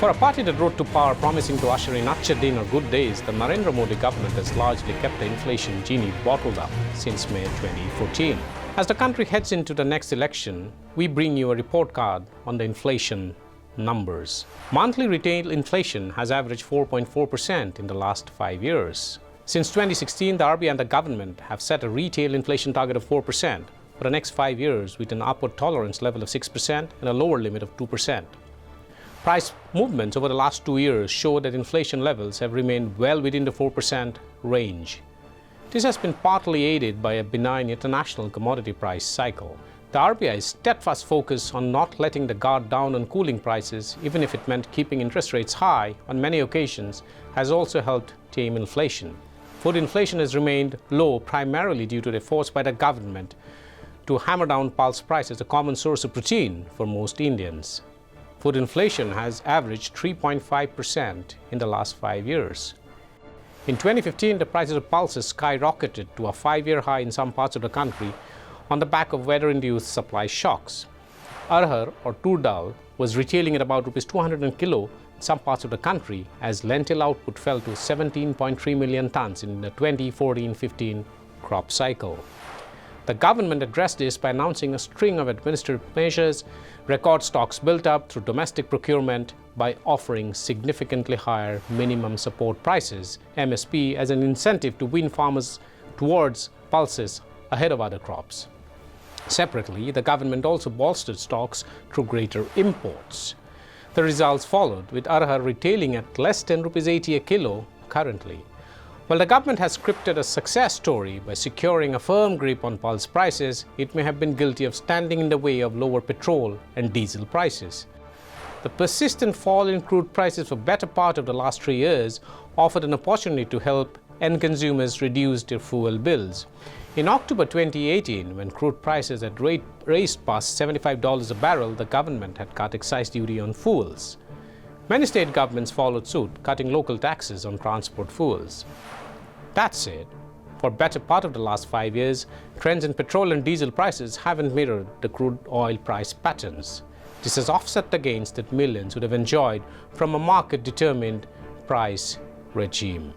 For a party that rode to power promising to usher in Achhe Din or good days, the Narendra Modi government has largely kept the inflation genie bottled up since May 2014. As the country heads into the next election, we bring you a report card on the inflation numbers. Monthly retail inflation has averaged 4.4% in the last 5 years. Since 2016, the RBI and the government have set a retail inflation target of 4% for the next 5 years, with an upward tolerance level of 6% and a lower limit of 2%. Price movements over the last 2 years show that inflation levels have remained well within the 4% range. This has been partly aided by a benign international commodity price cycle. The RBI's steadfast focus on not letting the guard down on cooling prices, even if it meant keeping interest rates high on many occasions, has also helped tame inflation. Food inflation has remained low primarily due to the efforts by the government to hammer down pulse prices, a common source of protein for most Indians. Food inflation has averaged 3.5% in the last 5 years. In 2015, the prices of pulses skyrocketed to a 5-year high in some parts of the country on the back of weather-induced supply shocks. Arhar or tur dal was retailing at about Rs 200 a kilo in some parts of the country as lentil output fell to 17.3 million tons in the 2014-15 crop cycle. The government addressed this by announcing a string of administrative measures. Record stocks built up through domestic procurement by offering significantly higher minimum support prices, MSP, as an incentive to win farmers towards pulses ahead of other crops. Separately, the government also bolstered stocks through greater imports. The results followed, with Arhar retailing at less than Rs 80 a kilo currently. While the government has scripted a success story by securing a firm grip on pulse prices, it may have been guilty of standing in the way of lower petrol and diesel prices. The persistent fall in crude prices for the better part of the last 3 years offered an opportunity to help end consumers reduce their fuel bills. In October 2018, when crude prices had raised past $75 a barrel, the government had cut excise duty on fuels. Many state governments followed suit, cutting local taxes on transport fuels. That said, for the better part of the last 5 years, trends in petrol and diesel prices haven't mirrored the crude oil price patterns. This has offset the gains that millions would have enjoyed from a market-determined price regime.